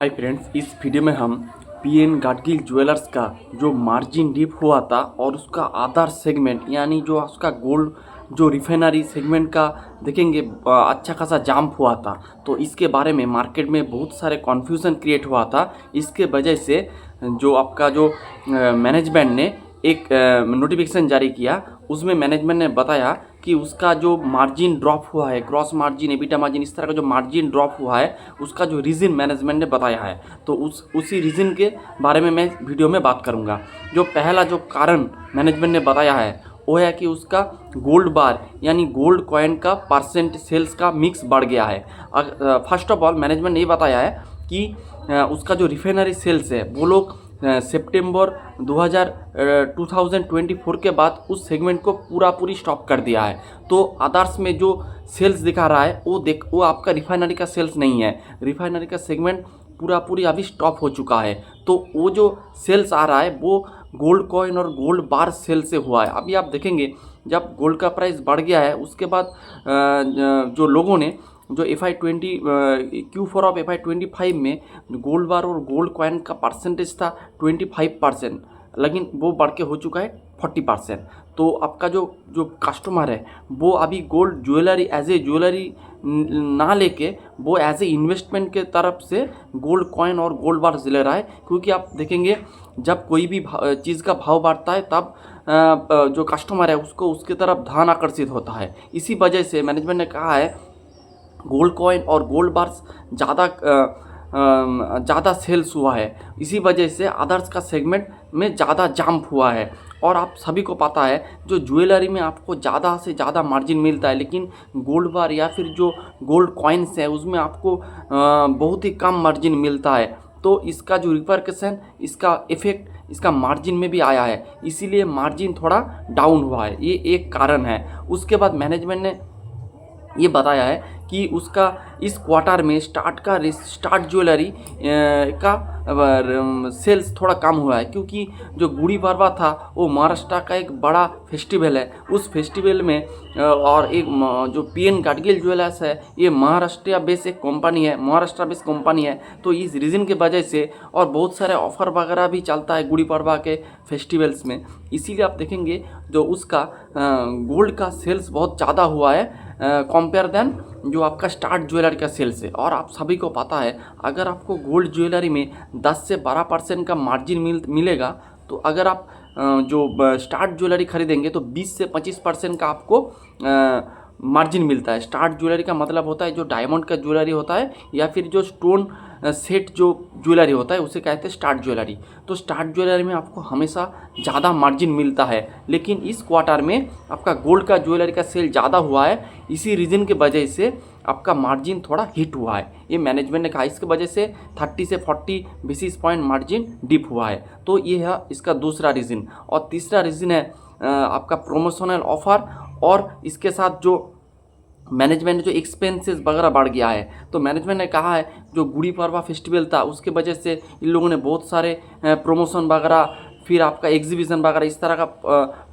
Hi friends, इस video में हम पीएन गाडगिल ज्वेलर्स का जो मार्जिन डिप हुआ था और उसका आधार सेगमेंट यानी जो उसका गोल्ड जो रिफाइनरी सेगमेंट का देखेंगे। अच्छा खासा जंप हुआ था। तो इसके बारे में मार्केट में बहुत सारे कन्फ्यूज़न क्रिएट हुआ था। इसके वजह से जो आपका जो मैनेजमेंट ने एक नोटिफिकेशन जारी किया। उसमें मैनेजमेंट ने बताया कि उसका जो मार्जिन ड्रॉप हुआ है, क्रॉस मार्जिन, एबिटा मार्जिन, इस तरह का जो मार्जिन ड्रॉप हुआ है उसका जो रीज़न मैनेजमेंट ने बताया है। तो उसी रीज़न के बारे में मैं वीडियो में बात करूंगा। जो पहला जो कारण मैनेजमेंट ने बताया है वो है कि उसका गोल्ड बार यानी गोल्ड कॉइन का परसेंट सेल्स का मिक्स बढ़ गया है। फर्स्ट ऑफ ऑल मैनेजमेंट ने ये बताया है कि उसका जो रिफाइनरी सेल्स है वो लोग सितंबर 2024 के बाद उस सेगमेंट को पूरी स्टॉप कर दिया है। तो अदर्स में जो सेल्स दिखा रहा है वो आपका रिफाइनरी का सेल्स नहीं है। रिफाइनरी का सेगमेंट पूरी अभी स्टॉप हो चुका है। तो वो जो सेल्स आ रहा है वो गोल्ड कॉइन और गोल्ड बार सेल से हुआ है। अभी आप देखेंगे जब गोल्ड का प्राइस बढ़ गया है उसके बाद जो लोगों ने जो Q4 ऑफ FY25 में गोल्ड बार और गोल्ड कॉइन का परसेंटेज था 25%, लेकिन वो बढ़ के हो चुका है 40%। तो आपका जो जो कस्टमर है वो अभी gold jewellery as a jewellery ना लेके वो एज ए इन्वेस्टमेंट के तरफ से गोल्ड कॉइन और गोल्ड बार ले रहा है। क्योंकि आप देखेंगे जब कोई भी चीज़ का भाव बढ़ता है तब जो कस्टमर है उसको उसके तरफ ध्यान आकर्षित होता है। इसी वजह से मैनेजमेंट ने कहा है गोल्ड कॉइन और गोल्ड बार्स ज़्यादा सेल्स हुआ है। इसी वजह से अदर्स का सेगमेंट में ज़्यादा जंप हुआ है। और आप सभी को पता है जो ज्वेलरी में आपको ज़्यादा से ज़्यादा मार्जिन मिलता है, लेकिन गोल्ड बार या फिर जो गोल्ड कॉइन्स है उसमें आपको बहुत ही कम मार्जिन मिलता है। तो इसका जो रिपरकशन, इसका इफ़ेक्ट इसका मार्जिन में भी आया है, इसीलिए मार्जिन थोड़ा डाउन हुआ है। ये एक कारण है। उसके बाद मैनेजमेंट ने ये बताया है कि उसका इस क्वार्टर में स्टार्ट ज्वेलरी का सेल्स थोड़ा कम हुआ है। क्योंकि जो गुड़ी पड़वा था वो महाराष्ट्र का एक बड़ा फेस्टिवल है। उस फेस्टिवल में और एक जो पीएन गाडगिल ज्वेलर्स है ये महाराष्ट्र बेस्ड एक कंपनी है, महाराष्ट्र बेस्ड कंपनी है। तो इस रीज़न के वजह से और बहुत सारे ऑफ़र वगैरह भी चलता है गुड़ी पड़वा के फेस्टिवल्स में। इसीलिए आप देखेंगे जो उसका गोल्ड का सेल्स बहुत ज़्यादा हुआ है कंपेयर देन जो आपका स्टार्ट ज्वेलरी का सेल्स है। और आप सभी को पता है अगर आपको गोल्ड ज्वेलरी में 10 से 12% का मार्जिन मिलेगा, तो अगर आप जो स्टार्ट ज्वेलरी खरीदेंगे तो 20 से 25% का आपको मार्जिन मिलता है। स्टार्ट ज्वेलरी का मतलब होता है जो डायमंड का ज्वेलरी होता है या फिर जो स्टोन सेट जो ज्वेलरी होता है उसे कहते हैं स्टार्ट ज्वेलरी। तो स्टार्ट ज्वेलरी में आपको हमेशा ज़्यादा मार्जिन मिलता है, लेकिन इस क्वार्टर में आपका गोल्ड का ज्वेलरी का सेल ज़्यादा हुआ है। इसी रीज़न के वजह से आपका मार्जिन थोड़ा हिट हुआ है, ये मैनेजमेंट ने कहा। इसकी वजह से 30 से 40 बेसिस पॉइंट मार्जिन डिप हुआ है। तो ये है इसका दूसरा रीज़न। और तीसरा रीज़न है आपका प्रोमोशनल ऑफ़र और इसके साथ जो मैनेजमेंट ने जो एक्सपेंसेस वगैरह बढ़ गया है। तो मैनेजमेंट ने कहा है जो गुड़ी पड़वा फेस्टिवल था उसके वजह से इन लोगों ने बहुत सारे प्रमोशन वगैरह, फिर आपका एग्जीबिशन वगैरह इस तरह का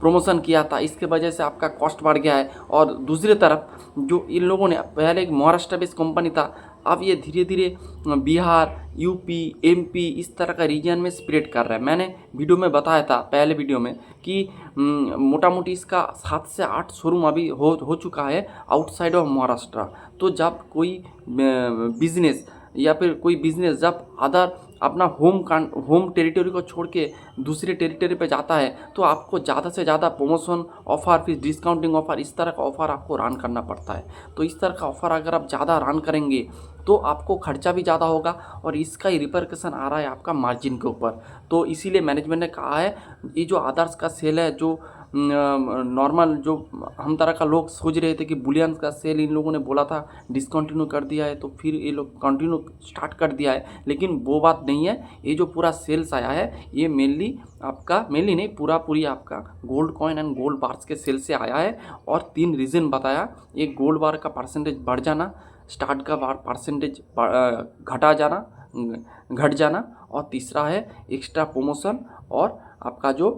प्रमोशन किया था। इसके वजह से आपका कॉस्ट बढ़ गया है। और दूसरी तरफ जो इन लोगों ने पहले एक महाराष्ट्र बेस्ड कंपनी था, अब ये धीरे धीरे बिहार, यूपी, एमपी इस तरह का रीजन में स्प्रेड कर रहा है। मैंने वीडियो में बताया था पहले वीडियो में कि मोटा मोटी इसका 7 से 8 शोरूम अभी हो चुका है आउटसाइड ऑफ महाराष्ट्र। तो जब कोई बिजनेस या फिर कोई बिजनेस जब अदर अपना होम टेरिटरी को छोड़ के दूसरे टेरिटरी पे जाता है तो आपको ज़्यादा से ज़्यादा प्रमोशन ऑफ़र, फिर डिस्काउंटिंग ऑफ़र, इस तरह का ऑफ़र आपको रन करना पड़ता है। तो इस तरह का ऑफ़र अगर आप ज़्यादा रन करेंगे तो आपको खर्चा भी ज़्यादा होगा और इसका ही रिपरकशन आ रहा है आपका मार्जिन के ऊपर। तो इसीलिए मैनेजमेंट ने कहा है ये जो अदर्स का सेल है, जो नॉर्मल जो हम तरह का लोग सोच रहे थे कि बुलियन का सेल इन लोगों ने बोला था डिसकंटिन्यू कर दिया है, तो फिर ये लोग कंटिन्यू स्टार्ट कर दिया है, लेकिन वो बात नहीं है। ये जो पूरा सेल्स आया है ये मेनली नहीं, पूरी आपका gold coin and gold bars के सेल से आया है। और 3 रीज़न बताया, एक गोल्ड बार का परसेंटेज बढ़ जाना, स्टार्ट का बार परसेंटेज घट जाना, और तीसरा है एक्स्ट्रा प्रमोशन और आपका जो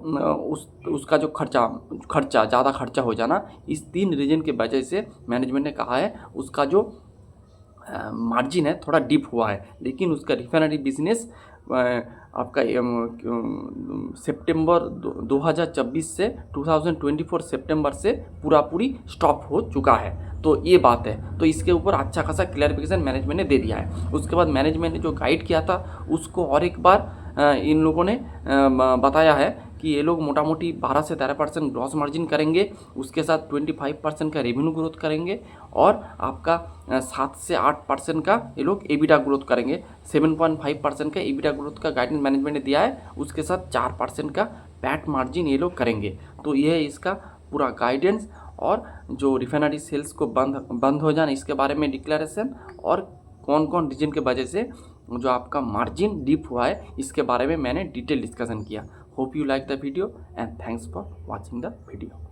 उसका जो खर्चा ज़्यादा खर्चा हो जाना। इस 3 रीज़न के वजह से मैनेजमेंट ने कहा है उसका जो मार्जिन है थोड़ा डिप हुआ है, लेकिन उसका रिफाइनरी बिजनेस आपका सितंबर 2024 से 2024 सितंबर से पूरी स्टॉप हो चुका है। तो ये बात है, तो इसके ऊपर अच्छा खासा क्लैरिफिकेशन मैनेजमेंट ने दे दिया है। उसके बाद मैनेजमेंट ने जो गाइड किया था उसको और एक बार इन लोगों ने बताया है कि ये लोग मोटा मोटी 12 से 13% ग्रॉस मार्जिन करेंगे, उसके साथ 25% का रेवेन्यू ग्रोथ करेंगे और आपका 7 से 8% का ये लोग एबिटा ग्रोथ करेंगे। 7.5% का एबिटा ग्रोथ का गाइडेंस मैनेजमेंट ने दिया है, उसके साथ 4% का पैट मार्जिन ये लोग करेंगे। तो ये है इसका पूरा गाइडेंस और जो रिफाइनरी सेल्स को बंद हो जाना इसके बारे में डिक्लेरेशन और कौन कौन रीजन के वजह से जो आपका मार्जिन डिप हुआ है इसके बारे में मैंने डिटेल डिस्कशन किया। Hope you like the video and thanks for watching the video.